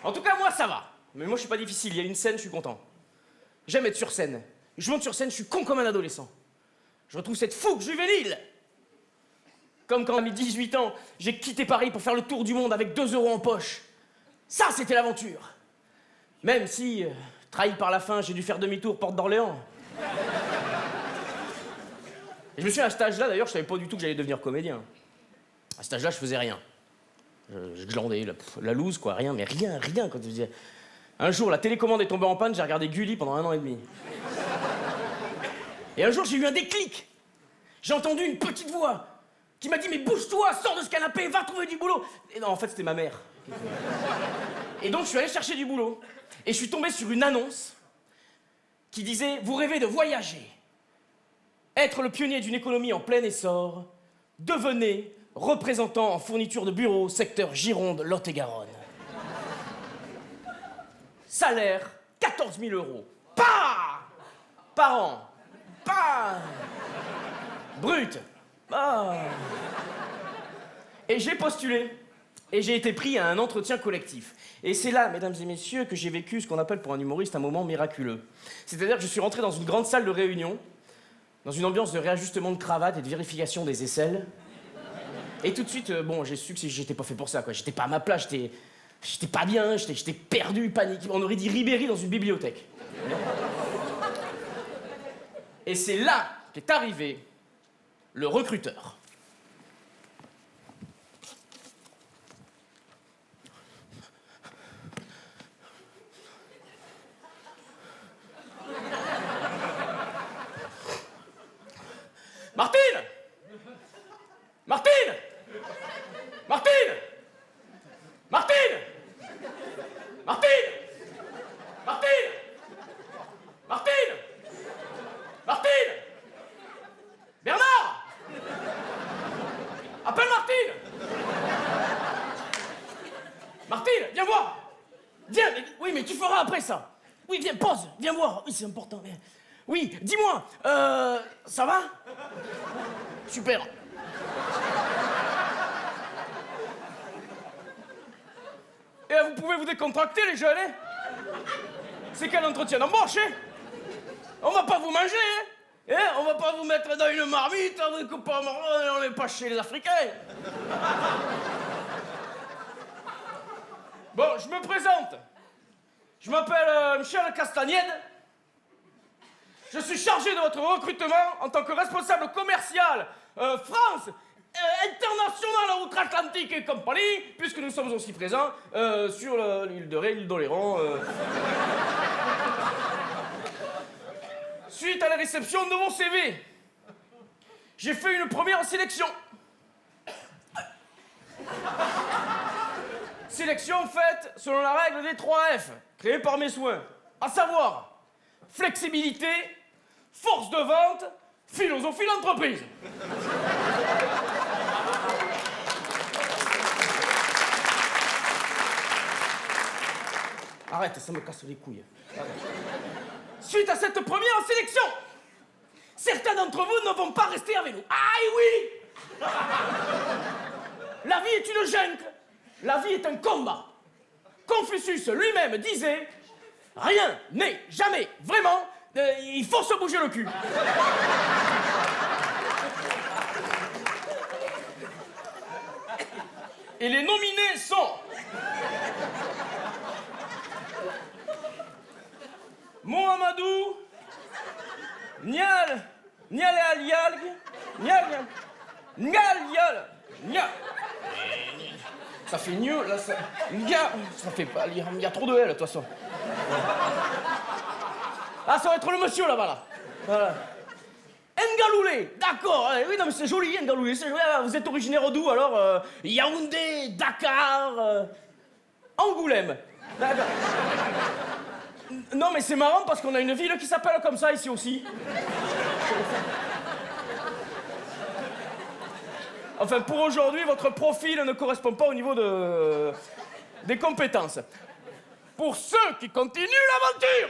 En tout cas, moi, ça va. Mais moi, je suis pas difficile. Il y a une scène, je suis content. J'aime être sur scène. Je monte sur scène, je suis con comme un adolescent. Je retrouve cette fougue juvénile. Comme quand, à mes 18 ans, j'ai quitté Paris pour faire le tour du monde avec 2 € en poche. Ça, c'était l'aventure. Même si, trahi par la faim, j'ai dû faire demi-tour porte d'Orléans. Et je me souviens, à cet âge-là, d'ailleurs, je savais pas du tout que j'allais devenir comédien. À cet âge-là, je faisais rien. Je glandais, la loose, quoi, rien, mais rien, quand je disais. Un jour, la télécommande est tombée en panne, j'ai regardé Gulli pendant 1 an et demi. Et un jour, j'ai eu un déclic. J'ai entendu une petite voix qui m'a dit « Mais bouge-toi, sors de ce canapé, va trouver du boulot !» Et non, en fait, c'était ma mère. Et donc, je suis allé chercher du boulot. Et je suis tombé sur une annonce qui disait « Vous rêvez de voyager, être le pionnier d'une économie en plein essor, devenez représentant en fourniture de bureaux, secteur Gironde, Lot-et-Garonne. Salaire, 14 000 €. Par an. Brut. Et j'ai postulé. Et j'ai été pris à un entretien collectif. Et c'est là, mesdames et messieurs, que j'ai vécu ce qu'on appelle pour un humoriste un moment miraculeux. C'est-à-dire que je suis rentré dans une grande salle de réunion, dans une ambiance de réajustement de cravate et de vérification des aisselles. Et tout de suite, j'ai su que j'étais pas fait pour ça, quoi. J'étais pas à ma place, j'étais pas bien, j'étais perdu, paniqué. On aurait dit Ribéry dans une bibliothèque. Et c'est là qu'est arrivé le recruteur. Martine! Bernard! Appelle Martine! Martine, viens voir! Viens, mais tu feras après ça. Oui, viens, pause, viens voir. Oui, c'est important. Mais... Oui, dis-moi, ça va? Super. Et vous pouvez vous décontracter, les jeunes, hein? C'est quel entretien d'embauche, hein? On va pas vous manger, hein? On va pas vous mettre dans une marmite, on n'est pas chez les Africains. Bon, je me présente. Je m'appelle Michel Castagnède. Je suis chargé de votre recrutement en tant que responsable commercial France, international outre-Atlantique et compagnie, puisque nous sommes aussi présents sur l'île de Ré, l'île d'Oléron. Suite à la réception de mon CV, j'ai fait une première sélection. Sélection faite selon la règle des 3 F, créée par mes soins, à savoir flexibilité, force de vente, philosophie d'entreprise. Arrête, ça me casse les couilles. Arrête. Suite à cette première sélection, certains d'entre vous ne vont pas rester avec nous. Aïe oui! La vie est une jungle. La vie est un combat. Confucius lui-même disait « Rien n'est jamais vraiment, il faut se bouger le cul. » Et les nominés sont... Mohamedou, Nial Alialg, Nial. Ça fait mieux, là, ça... Ça fait pas... Il y a trop de L, de toute façon. Ah, ça va être le monsieur, là-bas, là. Voilà. Ngaloulé, d'accord. Oui, non, mais c'est joli, Ngaloulé. Vous êtes originaire d'où, alors Yaoundé, Dakar, Angoulême. D'accord. Non, mais c'est marrant parce qu'on a une ville qui s'appelle comme ça ici aussi. Enfin, pour aujourd'hui, votre profil ne correspond pas au niveau des compétences. Pour ceux qui continuent l'aventure,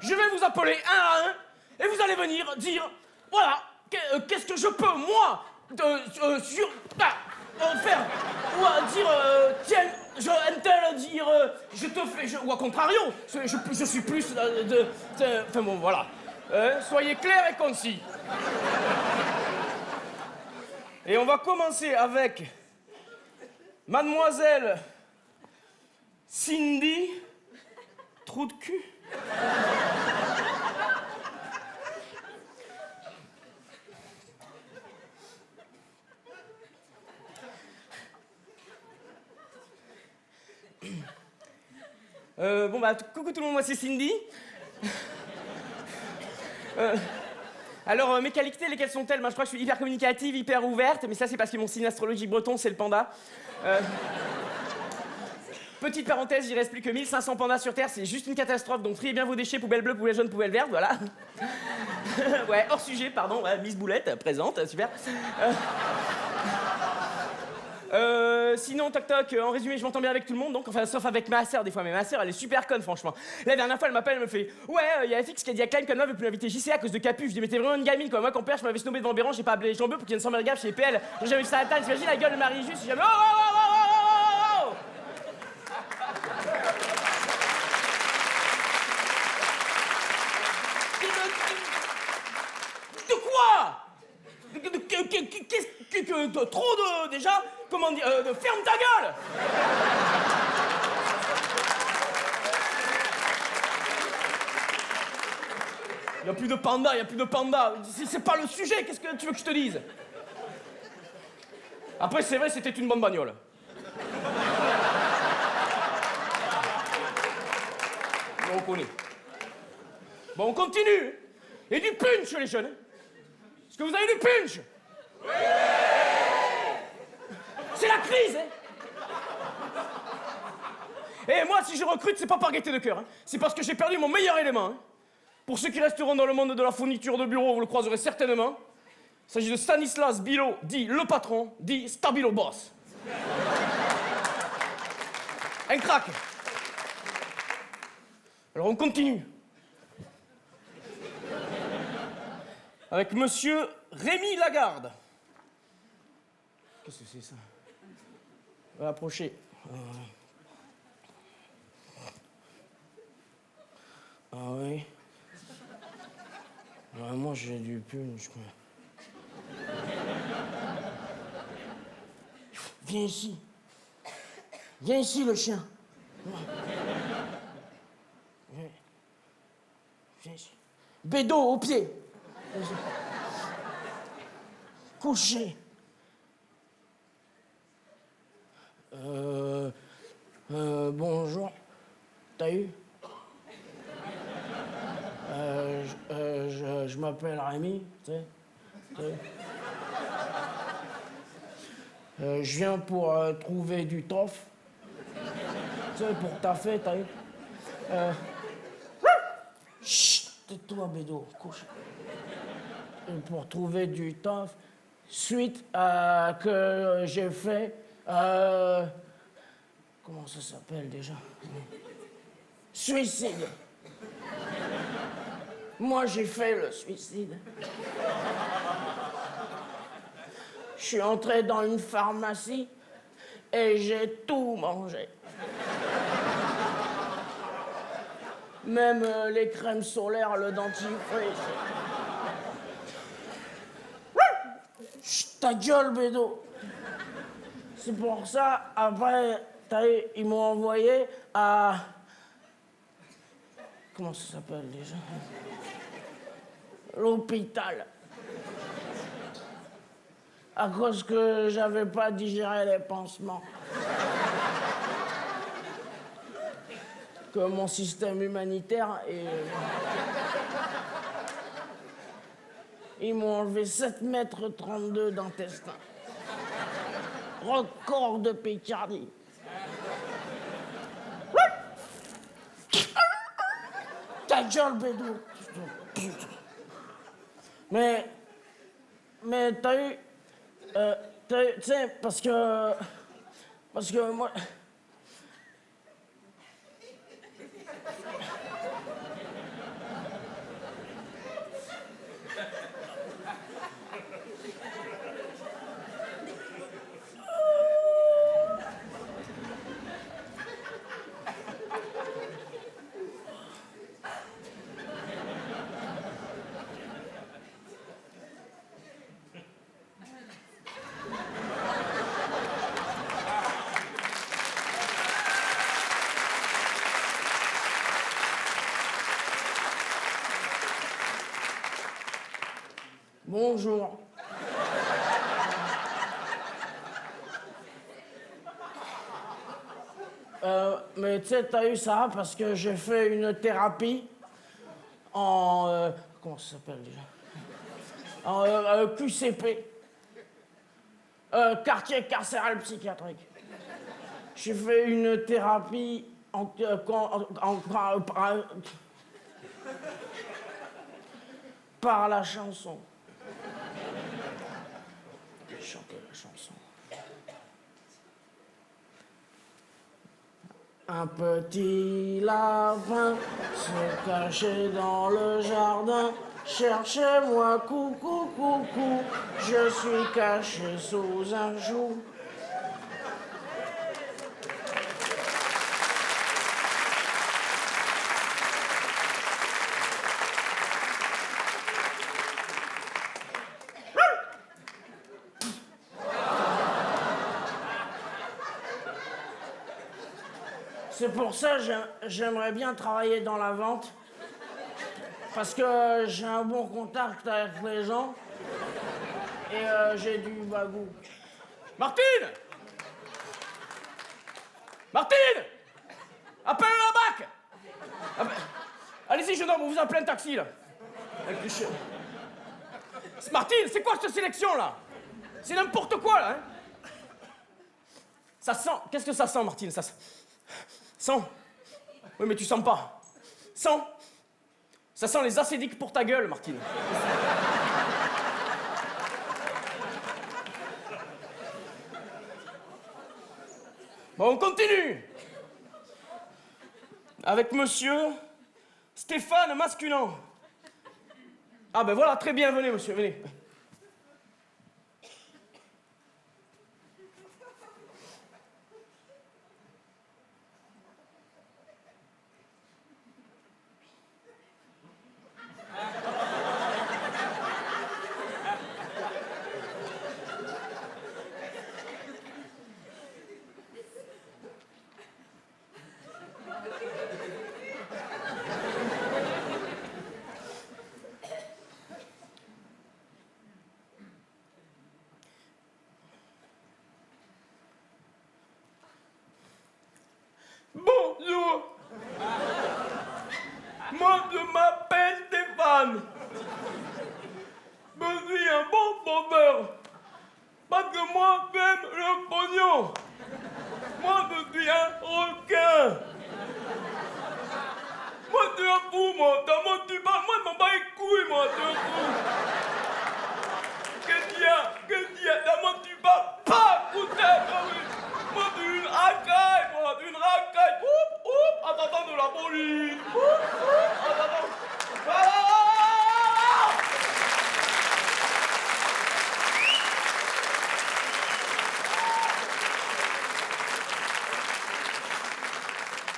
je vais vous appeler un à un et vous allez venir dire, voilà, qu'est-ce que je peux, moi, faire, ou à dire, tiens, un tel dire, je te fais, ou à contrario, je suis plus enfin bon, voilà. Soyez clairs et concis. Et on va commencer avec Mademoiselle Cindy, trou de cul. Bon bah, coucou tout le monde, moi c'est Cindy. Alors, mes qualités, lesquelles sont-elles? Je crois que je suis hyper communicative, hyper ouverte, mais ça c'est parce que mon signe astrologique breton, c'est le panda. Petite parenthèse, il reste plus que 1500 pandas sur Terre, c'est juste une catastrophe, donc triez bien vos déchets, poubelle bleue, poubelle jaune, poubelle verte, voilà. Ouais, hors sujet, pardon, ouais, Miss Boulette, présente, super. Sinon, toc toc, en résumé, je m'entends bien avec tout le monde, donc, enfin, sauf avec ma sœur des fois, mais ma sœur, elle est super conne, franchement. La dernière fois, elle m'appelle, elle me fait, ouais, y a FX qui a dit à Klein qu'elle veut plus inviter JC à cause de Capu. Je dis, mais t'es vraiment une gamine, quoi. Moi, quand père, je m'avais snobé devant Béran, j'ai pas appelé les jambeux pour qu'il y ait une sans gaffe chez PL. J'ai jamais vu ça à la table, t'imagines la gueule de Marie juste, j'ai jamais, oh. De quoi? Qu'est-ce que trop de déjà, comment dire, ferme ta gueule. Il y a plus de panda, il y a plus de panda. C'est pas le sujet, qu'est-ce que tu veux que je te dise? Après, c'est vrai, c'était une bonne bagnole. On connaît. Bon, on continue. Et du punch, les jeunes. Est-ce que vous avez du punch? Oui. C'est la crise, hein. Et moi, si je recrute, c'est pas par gaieté de cœur, hein. C'est parce que j'ai perdu mon meilleur élément, hein. Pour ceux qui resteront dans le monde de la fourniture de bureau, vous le croiserez certainement. Il s'agit de Stanislas Bilo, dit le patron, dit Stabilo Boss. Un crack. Alors on continue. Avec monsieur Rémi Lagarde. Qu'est-ce que c'est ça? On va approcher. Ah oui. Ouais, moi j'ai du punch, quoi. Viens ici. Viens ici, le chien. Viens ici. Bédo au pied. Couché. Bonjour. T'as eu? Je m'appelle Rémi, tu sais. Je viens pour trouver du taf. Tu sais, pour taffer, t'as eu? Chut, tais-toi, Bédo, couche. Pour trouver du taf, suite à que j'ai fait... comment ça s'appelle déjà? Suicide. Moi, j'ai fait le suicide. Je suis entré dans une pharmacie et j'ai tout mangé. Même les crèmes solaires, le dentifrice. Chut, ta gueule, Bédo. C'est pour ça, après, ils m'ont envoyé à... Comment ça s'appelle déjà? L'hôpital. À cause que j'avais pas digéré les pansements. Que mon système humanitaire est... Ils m'ont enlevé 7 mètres 32 d'intestin. Record de Picardie. Ta gueule, Bédou. Mais t'as eu... tu sais, parce que moi... bonjour. Mais tu sais, t'as eu ça parce que j'ai fait une thérapie en... comment ça s'appelle déjà? En QCP. Quartier carcéral psychiatrique. J'ai fait une thérapie par la chanson. J'ai chanté la chanson. Un petit lapin se cachait dans le jardin. Cherchez-moi, coucou, coucou, je suis caché sous un joug. C'est pour ça que j'aimerais bien travailler dans la vente. Parce que j'ai un bon contact avec les gens. Et j'ai du bagou. Martine! Martine! Appelle la BAC! Allez-y, jeune homme, on vous appelle un taxi, là. Avec les chiens. Martine, c'est quoi cette sélection, là? C'est n'importe quoi, là, hein? Ça sent... Qu'est-ce que ça sent, Martine? Ça sent... Oui, mais tu sens pas. Sent... Ça sent les acédiques pour ta gueule, Martine. Bon, on continue. Avec monsieur Stéphane Masculin. Ah ben voilà, très bien, venez monsieur, venez. Bonjour. Moi, je m'appelle Stéphane. Je suis un bon vendeur. Parce que moi, j'aime le pognon. Moi, je suis un requin. Moi, tu es un fou, moi. T'as moi, tu parles. Moi, je m'en bats les couilles, moi. Tu es un fou. Qu'est-ce qu'il y a? Qu'est-ce qu'il y a? T'as moi, tu parles. Pas, putain, moi, tu es une racaille, moi. Tu es une racaille. Oup, oup. Attends, de la police. Oup, oup. Attends. Ah!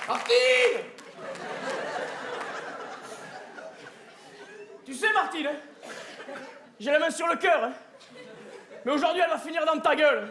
Martine! Tu sais, Martine, hein, j'ai la main sur le cœur, hein, mais aujourd'hui, elle va finir dans ta gueule.